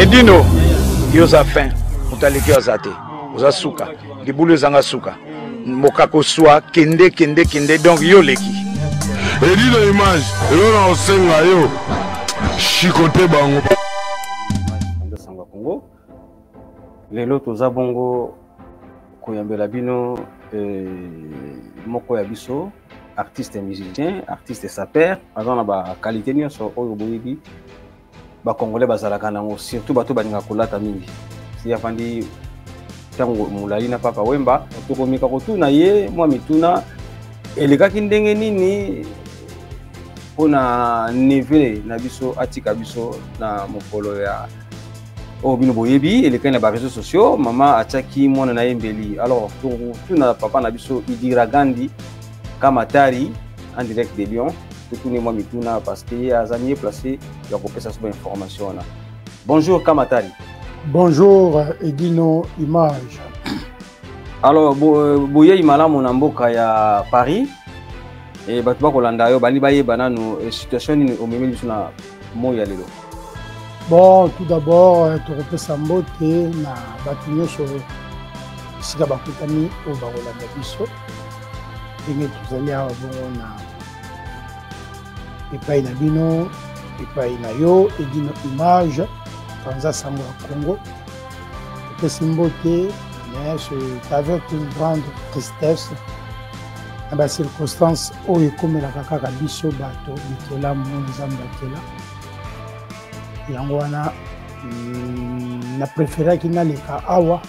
Edino, yoza fin, mutaleki azate, oza suka, libulu zanga suka, mokako soa, kende, donc yo leki. Edino image, elona osenga yo, chikote bango. Congo, lelo toza bongo koyambela bino moko ya biso, artiste musicien, artiste sapeur, azana ba qualité nyonso oyo boyebi ba congolais bazalaka nango, surtout bato balinga kolata mingi. Si afandi tango mulali na papa Wemba, tokomika kotuna ye mwa mituna elekaki ndenge nini pona neve na biso atika biso na mokolo ya o bino boyebi elekaki na ba réseaux sociaux, mama ataki mwana na yembeli. Alors tuna papa na biso Idira Gandi Kamatari en direct de Lyon, tout moi mituna parce que azami placé ya ko pesa so information là. Bonjour Kamatari. Bonjour Edino Image. Alors boye imala mon mboka ya Paris et batu ba kolanda yo bali baye banano situation ni omemi biso na moya lelo. Bon, tout d'abord to repesa mbote na batu nyonso sika bakutani o ba kolanda biso. Ndenge tozali awa bongo na epai na bino, epai na yo Edino Image Panza Sango à Congo. Repesa mbote, mais c'est avec une grande tristesse dans les circonstances où il comme la kaka biso bato mikela monzamba kela yango wana na préféré qu'il n'allait qu'à awa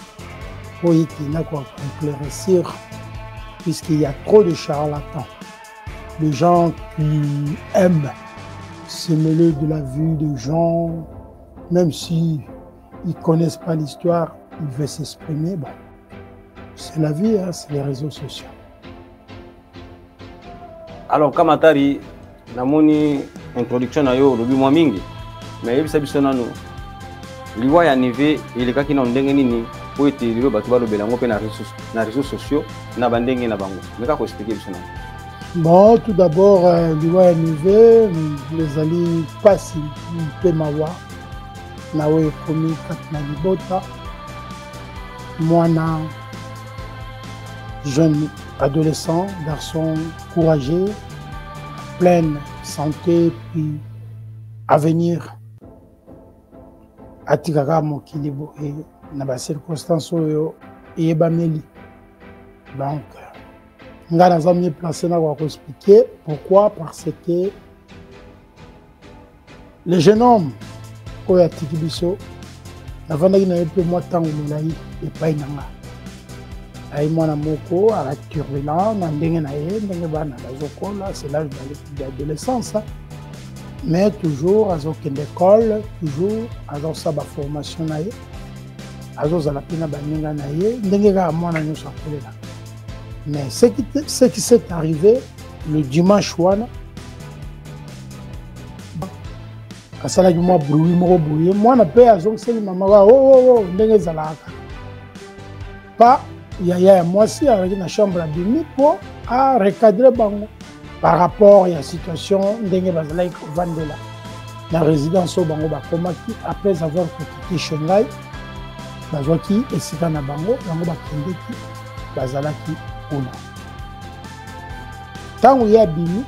pour qu'il n'a quoi éclaircir puisqu'il y a trop de charlatans, les gens qui aiment se mêler de la vie des gens, même si ils connaissent pas l'histoire, ils veulent s'exprimer. Bon, c'est la vie, hein, c'est les réseaux sociaux. Alors Kamatari, namoni introduction na yo lobi mwa mingi, mais yebisa biso nanu liwa ya nive elekaki na ndenge nini po ete lelo bato balobela ngo pe na réseaux sociaux na bandenge na bango. Meka ko expliquer biso nanu. Bon, tout d'abord liwa ya nive les ali pasi pe mawa na we komi katna libota mwana jeune adolescent, garçon courageux, pleine santé, puis avenir atikaka mokili et na ba circonstances oyo eyebameli. Donc nga naza mieux placé na ko expliquer pourquoi, parce que le jeune homme oyo atiki biso navandaki na ye mpe mwa ntango molai epai na nga ayi mwana moko ala turbulent na ndenge na ye ndenge bana bazokola, c'est l'âge de l'adolescence, mais toujours azokende école, toujours azosala formation na ye, azozala mpe na baninga na ye ndenge kaka mwana nyonso akolela. Mais ce qui s'est arrivé le dimanche wana asalaki mwa bruit moko boye mwana mpe azongiseli mama wa o ndenge ezalaka pa yaya ya mwasi azalaki na chambre abimi mpo arecadre bango par rapport ya situation ndenge bazalaki kovandela na résidence oyo bango bakomaki après avoir kokiti shangai bazwaki esika na bango bango bakendeki bazalaki kuna ntango ye abimi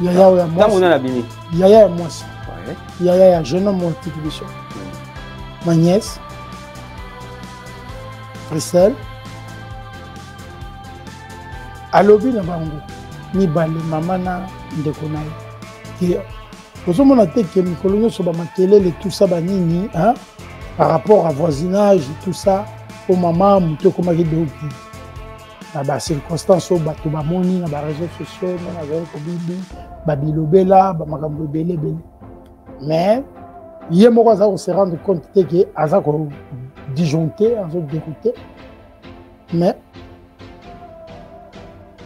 yaya oyo ya mwasi yaya ya mwasi yaya ya jeune homme otiki biso ma nièce Priscille alobi na bango mibale mama na ndeko na ye ozomona te ke mikolo nyonso bamakelele tout ça banini par rapport à voisinage tout ça o mama moto ekomaki deoki na bacirconstance oyo bato bamoni na baréseaux sociaux na bazali kobibi babilobela bamakambo ebelebele mais ye moko aza kose rendre compte te ke aza kodisjoncte azodérouté mais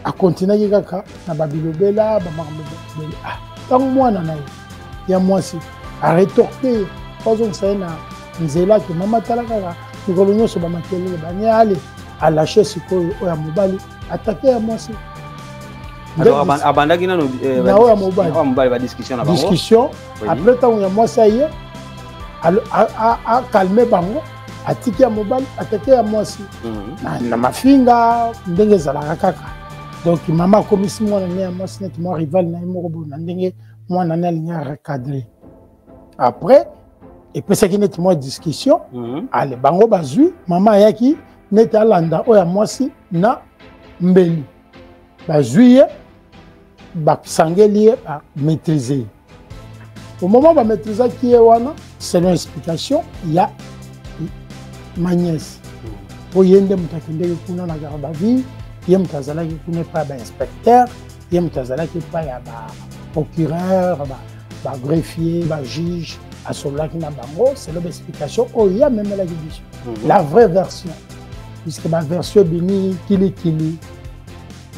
akontinaki kaka na babilobela bamakambo ebelebele ntango mwana na ye ya mwasi aretorte azongisa ye na nzela ke mama tala kaka mikolo nyonso bamakelele bani ale alashe sikoyo oyo ya mobali atake ya mwasi abandaki nano na oyo ya mobali ba discussion na bango discussion après ntango ya mwasi aye a calmé bango atiki ya mobali atake ya mwasi na mafinga ndenge ezalaka kaka donc mama akomisi mwana ne ya mwasi neti mwa rival na ye moko boye na ndenge mwana ne alingi arecadre après epesaki neti mwa discussion ale bango bazwi mama ayaki neti alanda oyo ya mwasi na mbeli bazwi ye basangeli ye bamaîtrise ye au moment bamaîtrisaki ye wana selon explication ya ma nièce po ye nde moto akendeki kuna na garde à vue ye moto azalaki kuna epai ya bainspecteur ye moto azalaki epai ya baprocureur bagreffier bajuge asololaki na bango selon baexplication oyo ye amemelaki biso la vraie version puisque baversion ebimi kilikili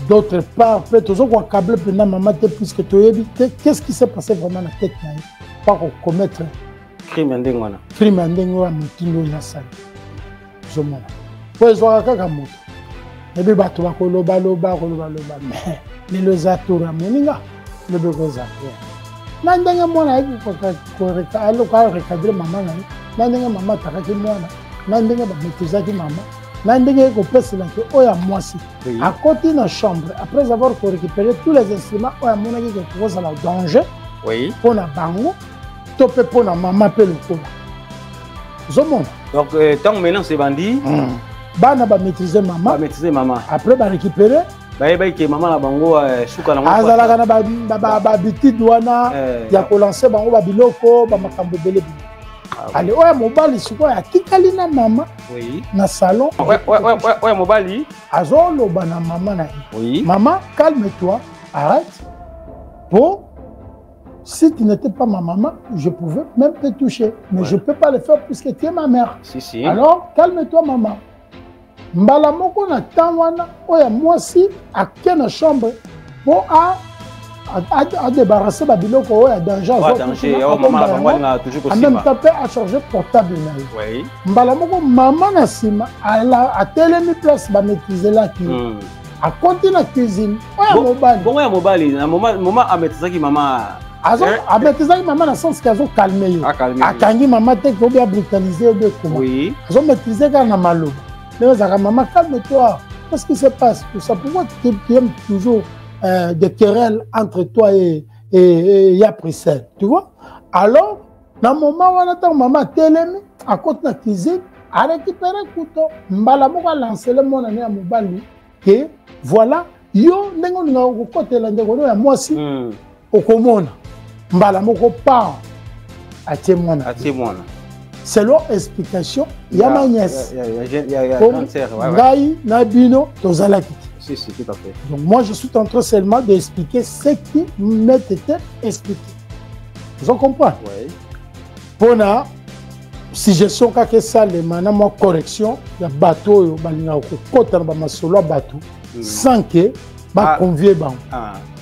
d'autre part mpe tozokoakable mpena mama te puisque toyebi te qu'est-ce qui s'est passé vraiment na tête na ye pas kocommettre crime ya ndenge wana crime ya ndenge oyo ya motindo oyo asali ozomona po ezwaka kaka moto ebi bato bakolobaloba mais lelo eza tour ya moninga lobi koza te na ndenge mwana ayeki arecadre mama na ye na ndenge mama atakaki mwana na ndenge bamaîtrisaki mama na ndenge ekopeselaki oyo ya mwasi akoti na chambre après avoir récupéré tous les instruments oyo amonaki kekozala danger mpo na bango to mpe mpo na mama mpe lokola ozomona donc ntango maintenant sebandi bana bamaîtrise mama après barécupéré bayebaki ke mama na bango suka nango azalaka na babitide wana ya kolanse bango babiloko bamakambo ebele bino ale oyo mobali sikoyo atikali na mama na salon oyo mobali azoloba na mama na ye mama calme-toi arrête po si tu n'étais pas ma maman, je pouvais même te toucher. Mais je ne peux pas le faire puisque tu es ma mère. Si. Alors, calme-toi, maman. Mbala moko na tangwana, oya mwasi, a kena chambre, pour à débarrasser la biloko, oya danger. En même temps, à charger portable. Mbala moko, maman na sima, a telemi place, ba maîtriser la qui. A continuer la cuisine. Oya mobali. Bon, oya mobali, maman a maîtrisé maman. Ametizaki mama na sens kazo calmer yo akangi mama te ko bien brutaliser ou bien comment azo maîtriser ka na maloba mais zaka mama calme-toi qu'est-ce qui se passe tout ça pourquoi tu aimes toujours des querelles entre toi et Yaprisel tu vois alors na moment wana ta mama telemi à côté na cuisine a récupérer couteau mbala moko a lancer le mona na mobali que voilà yo ndengo nga ko kotela ndeko ya mwasi okomona mbala moko pa atie mwana selon explication ya ma nièce ngai na bino tozalaki si tout à fait donc moi je suis en train seulement d'expliquer ce qui m'était expliqué vous comprenez pona suggestion kaka esalema na mwa correction ya bato oyo balingaka kokota na bamasolo ya bato sans que baconvie bango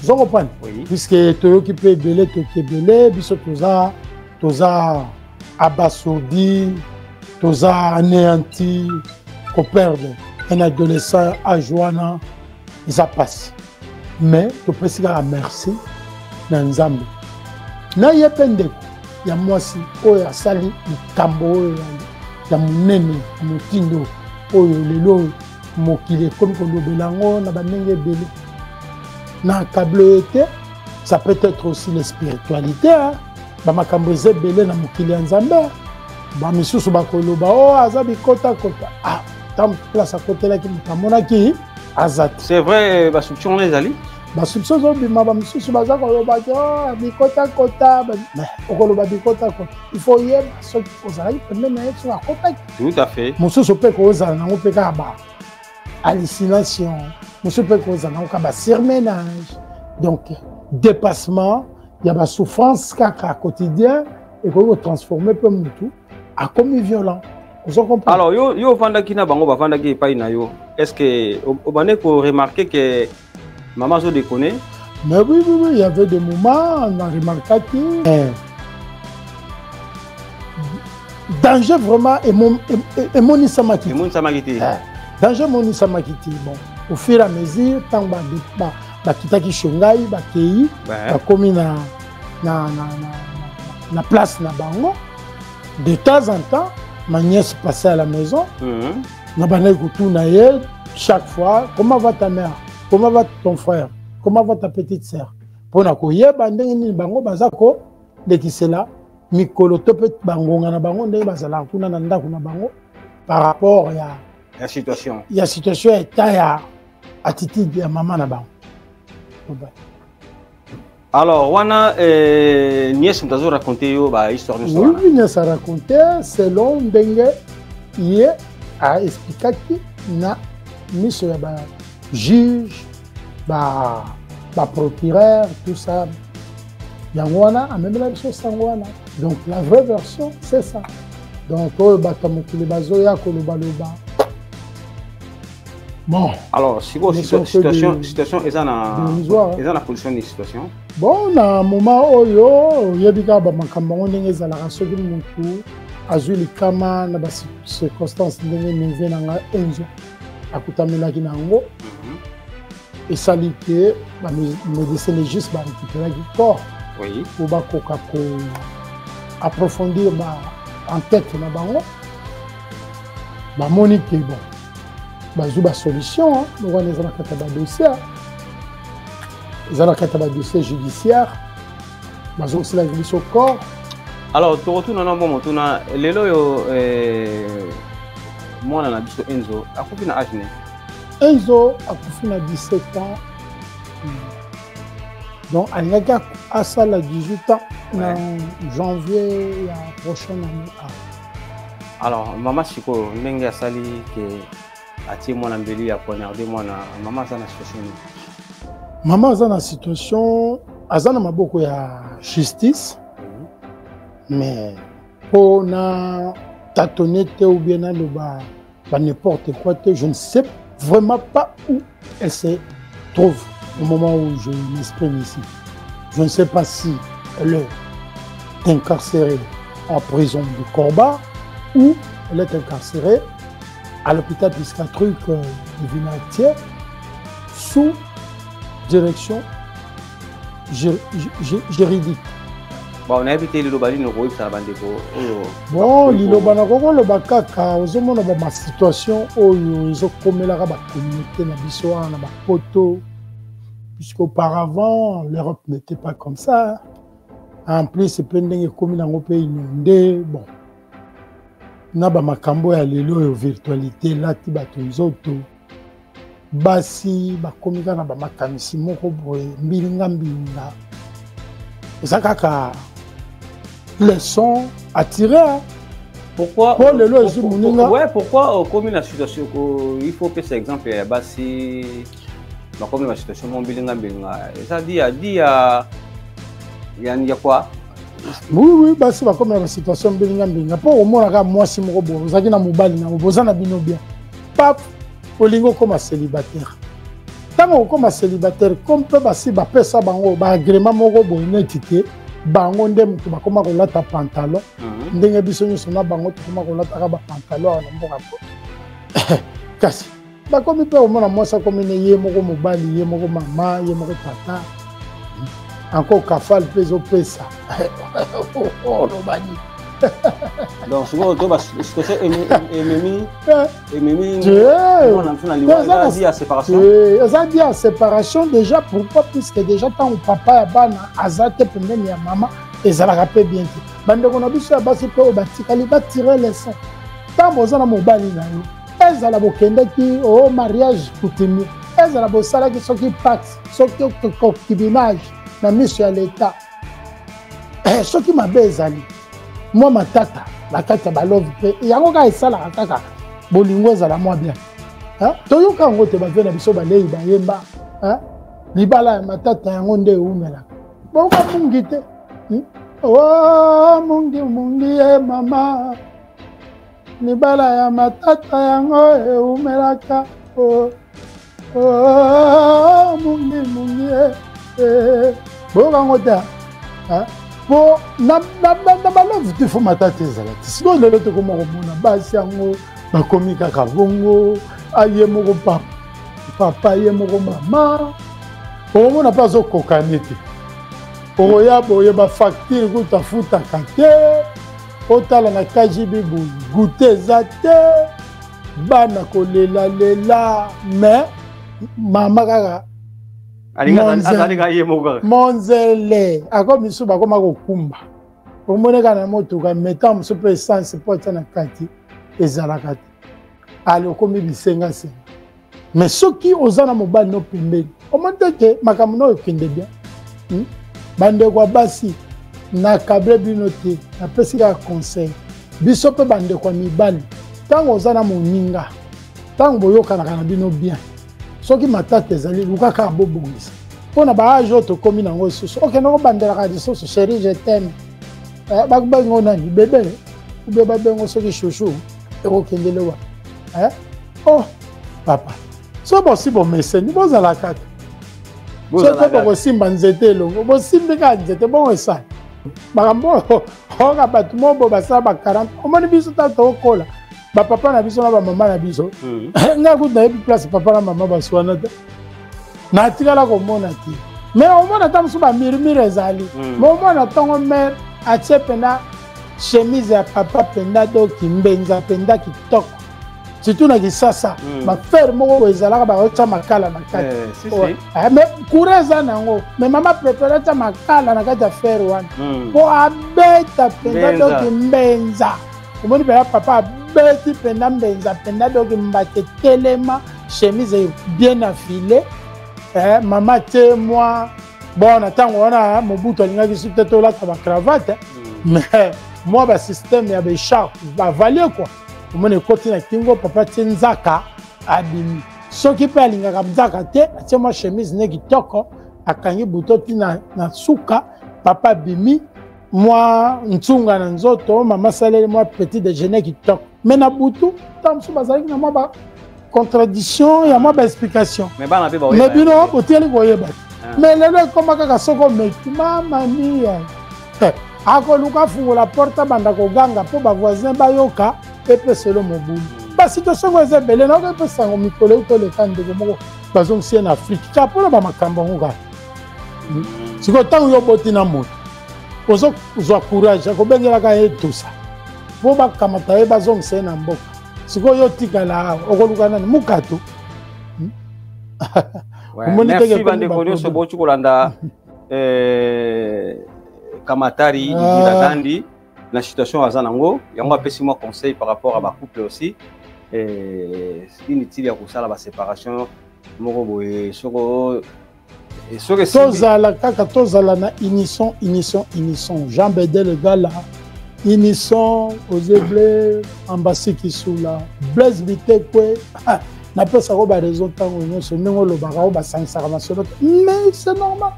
vous comprenez puisque toyoki mpe ebele toki ebele biso toza abasourdi toza anéanti koperdre un adolescent âge wana eza pasi mais topesi kaka merci na nzambe na ye mpe ndeko ya mwasi oyo asali likambo oyo ya monene ya motindo oyo lelo mokili ekomi kolobela yango na bandenge ebele na câble été ça peut être aussi la spiritualité bamakambo eza ebele na mokili ya nzambe bamisusu bakoloba o aza bikota tant place akotelaki moto amonaki aza te c'est vrai basouption wana ezali basouption ezobima bamisusu baza kolobaki bikotakota okoloba bikotakota il faut yeba soki ozalaki pembeni na ye soki akotaki tout à fait mosusu mpe kozala nango mpe kaka ba hallucination mosusu mpe kozala nango kaka basurménage donc dépassement ya basouffrance kaka quotidien ekoki kotransforme mpe motu akomi violent. Alors yo vandaki na bango bavandaki epai na yo est-ce que obane ko remarquer que maman zo déconne? Mais oui, il y avait des moments, on a remarqué que danger vraiment et Moni Samakiti. Danger Moni Samakiti. Bon, au fur et à mesure, tant que kitaki Shongai, Kei, comme na place na bango, De temps en temps, ma nièce passait à la maison. Chaque fois, comment va ta mère? Comment va ton frère? Comment va ta petite sœur? Pour na koye bandenge bango bazako de qui c'est là mikolo topet bango ngana bango ndenge bazala kuna na ndako na bango par rapport à la situation. Il y a situation état ya attitude ya maman na bango. Alors, wana nièce mtazo raconter yo ba histoire de oui, nièce a raconté selon ndenge il a expliqué na mission ya ba juge ba procureur tout ça. Yangwana a même la chose sangwana. Donc la vraie version c'est ça. Donc batamukile bazoya kolobaloba. Bon. Alors, si vous situation est dans la position de situation. Bon, na moment oyo yebika ba makambo ndenge ezalaka soki mutu azwi likama na ba circonstances ndenge neve nanga enzo akutamelaki nango esali ke ba médecin légiste ba récupérer du corps. Oui. Pour bakoka ko approfondir ba enquête na bango. Ba monique bon. Bazou ba solution, nous on est dans la dossier. Ils ont la dossier judiciaire. Bazou aussi la vie au corps. Alors, tu retournes dans bon moment, lelo yo moi na biso Enzo, a combien d'âge né? Enzo a 17 ans. Donc il y a à ça 18 ans en janvier la prochaine année. Alors, maman Chiko, ndenge asali que atie moi mbeli a poignardé moi na maman za na situation. Maman za na situation azana maboko ya justice. Mais pour na tâtonner ou bien na n'importe quoi, je ne sais vraiment pas où elle se trouve au moment où je m'exprime ici. Je ne sais pas si elle est incarcérée en prison du Corba ou elle est incarcérée à l'hôpital psychiatrique de Vinatier sous direction juridique. Bon, on a évité le lobali no roib ça bandeko. Bon, liloba na koko loba kaka ozomona ba situation oyo ezokomelaka ba communauté na biso na ba poto puisqu'auparavant l'Europe n'était pas comme ça. En plus c'est pendenge komi nango pe inondé. Bon. Na ba makambo ya lelo yo virtualité lati bato nzoto. Basi ba komika na ba makanisi moko boye mbilinga mbilinga. Ezakaka leçon à tirer. Pourquoi pour le lot ouais, pourquoi comme la situation il faut que cet exemple basi comme la situation mon bilinga ça dit il y a quoi oui basi ba comme la situation bilinga pour au moins la moi si mo bo zaki na mobali na bozana bino bien pap olingo comme célibataire tant comme célibataire comme peut basi ba pesa bango ba agrément moko bo netike bango ndem tu bakoma kolata pantalon ndenge biso nyoso na bango tukoma kolata ka ba pantalon na mboka ko kasi bakomi pe omona mwasa komi ne ye moko mobali ye moko mama ye moko tata encore kafal peso pesa oh lobani donc souvent to ba situation ememi on a fait la loi à séparation ça dit à séparation déjà pourquoi puisque déjà tant papa ya bana azate pembeni ya mama ezala rappel bien bande ko na biso ya basi pe o batikali ba tirer les sons tant bozana mobali na yo ezala bokendaki au mariage coutumier ezala bosala ki soki pax soki concubinage na mission ya l'état soki mabe ezali moi matata la kata balove pe yango ka esala kaka bolingo ezala moi bien hein toyoka ngo te bave na biso balei bayemba hein libala ya matata yango nde umela boka mungi te oh mungi mama libala ya matata yango umelaka oh mungi boka ngo te hein bon na balove te fo matata ezala te sino lelo tokoma komona basi yango bakomi kaka bongo aye moko papa ye moko mama okomona mpe azokokani te okoya boye bafacture kutafutaka te otala na KGB goûter zate bana kolela lela mais mama kaka monzele akomi so bakoma kokumba omoneka na motuka metan mosu mpe essence po atia na kati ezalaka te ali okomi bisenga senga mais soki oza na mobali no pembeni omoni teke makambo no okende bien bandeko ya basi nakable bino te napesi kaka conseil biso mpe bandeko ya mibali ntango oza na moninga ntango boyokanaka na bino bien soki matata ezali luka kaka bobongisa mpo na baage oyo tokomi nango lisusu okende kobandelaka lisusu chéri je t'aime bakubengo nani bebe ube babengo soki shushu ekokendele wa oh papa so bosi bomeseni bozala kaka soki bokosimba nzete elongo bosimbi kaka nzete bongo esali makambo oyoka bato mobo basala ba 40 omoni biso ta tokola bapapa na biso na bamama na biso ngai kutu nayebi place papa na mama baswana te natikala komona te mais omona ta mosu bamirimiri ezali mais omona ntongo mare atie mpenda chemise ya papa mpenda doki mbenza mpenda kitoko surtout na kisasa bafere moko ezalaka baotya makala na kati mais courant eza nango mais mama prefere atya makala na kati ya fere wana mpo abeta mpenda doki mbenza omoni mpena papa abeti mpenda mbenza mpenda doki mbate telema chemise bien affilé mama te mwa bon ntango wana mobutu alingaki su te tolata bacravate mais mwa basysteme ya baecharpe bavalie kua omoni ekoti na kingo papa tie nzaka abimi soki mpe alingaka nzaka te atie mwa chemise ne kitoko akangi buto ti na suka papa abimi mwa ntunga na nzoto mama saleli mwa petit déjeuner kitoko mais na butu ntango mosusu bazalaki na mwa contradiction ya mwa baexplication mais bino botieli koyeba te mais lelo ekoma kaka soko meki mamania akoluka fungola porte banda koganga mpo bavoisin bayoka epeselo mobulu basituation ngo eza ebele naoka epesango mikolo utoleka ndeko moko bazongisie na afrike ka mpona bamakambo yango kaka sikoyo ntango yo boti na moto ozozwa courage akobengelaka ye tusa mpo bakamata ye bazongisa ye na mboka sikoyo yo tikala awa okoluka nani mukato merci bandeko nyonso boti kolanda kamatari Didi Gandhi la situation aza nango yango apesi moi conseil par rapport à ba couple aussi inutile ya kosala ba séparation moko boye soko tozala kaka tozala na unison Jean Bedel le gars là unison ozeble ambassi kisula Blaise Bitekwe napesa ko ba raison tango nyonso ndenge olobaka o basangisaka masolo mais c'est normal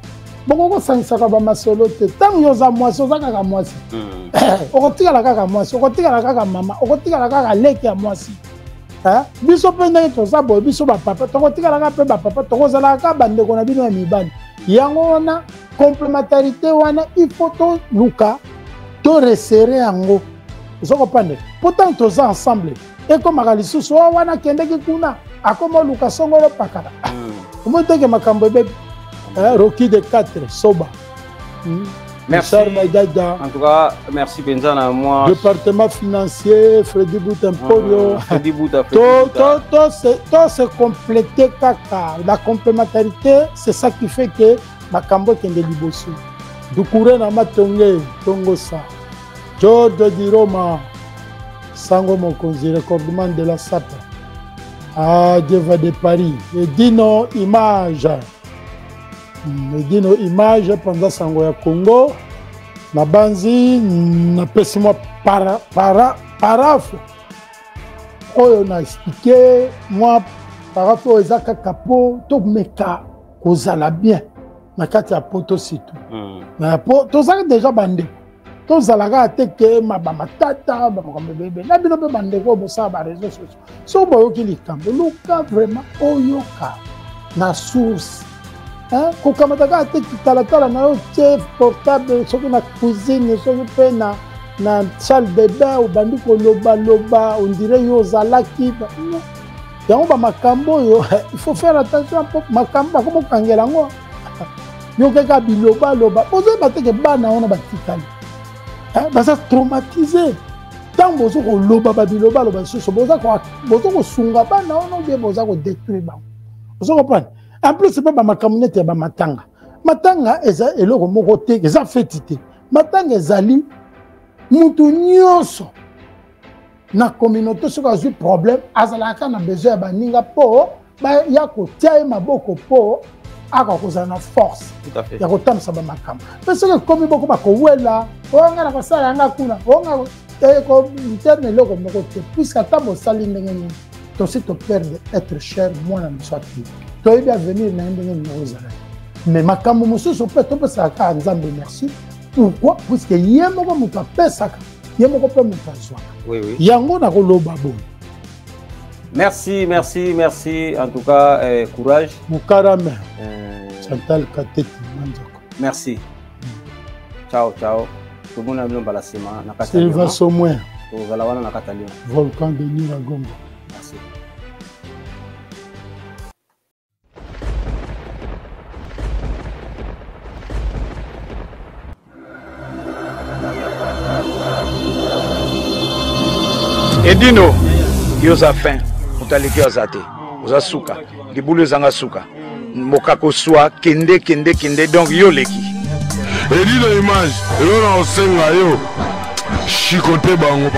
boko kosangisaka bamasolo te ntango yo oza mwasi oza kaka mwasi okotikala kaka mwasi okotikala kaka mama okotikala kaka leki ya mwasi biso mpe ndenge toza boye biso bapapa tokotikalaka mpe bapapa tokozalaka kaka bandeko na bino ya mibali yango wana complémentarité wana ifo toluka toresere yango ozokopande mpo ntango toza ensemble ekomaka lisusu o wana akendeki kuna akoma oluka songolo pakala omoi teke makambo ebebi Rocky de 4 Soba. Merci. En tout cas, merci Benzana moi. Département financier, Freddy Boutemporio. Freddy Bouta. Tout se compléter kaka. La complémentarité, c'est ça qui fait que Makambo kende libosu. Dukure na matonge, tongosa. Giorgio di Roma. Sango Mokonzi, recordement de la SAP. Ah, Dieva de Paris. Et Dino Image. Medino image pendant sango ya Congo na banzi na pesi moi parafe oyo na expliqué moi parafe oyo eza kaka po tomeka kozala bien na kati ya poto situ na po tozalaki déjà bandeko tozalaka te ke bamatata bamakambo ebebe na bino mpe bandeko oyo bosala bareseau sociaux so boyoki likambo luka vraiment oyoka na source kokamataka te talatala na yo tie portable soki na cuisine soki mpe na salle de bain obandi kolobaloba ondire yo ozalaki yango bamakambo oyo il faut faire attention mpo makambo bakomokangela yango yo kaka bilobaloba ozoyeba teke bana wana batikali baza traumatisé tant bozo ko loba babiloba loba soso bozo ko sunga bana ono bien bozo ko détruire ba bozo comprendre en plus c'est pas ba makamnete ba matanga eza eloko moko te eza fetité matanga ezali mutu nyonso na communauté soki azwi problème azalaka na besoin ya baninga mpo ya kotia ye maboko mpo aka kozala na force ya kotambisa bamakambo mpe soki ekomi boko bakowela oyanga na kosala yanga kuna oyanga interne eloko moko te puiske ata bosali ndenge nini tosi toperde être cher mwana miso ati toyebi avenir na ye ndenge nini ozala mais makambo mosusu mpe topesaka kaka nzambe merci pourquoi puiske ye moko moto apesaka ye moko mpe moto azwaka yango nakoloba boye. Merci, merci, merci. En tout cas, courage. Moukarame. Chantal Kateti. Merci. Ciao, ciao. Tout le monde a vu Balasima. Sylvain Somouin. Volcan de Niragongo. Merci. Edino, yoza fin. Mutaliki azate, oza suka, libulu zanga suka, mokako swa kende donc yo leki. Edino image, elona osenga yo, shikote bango.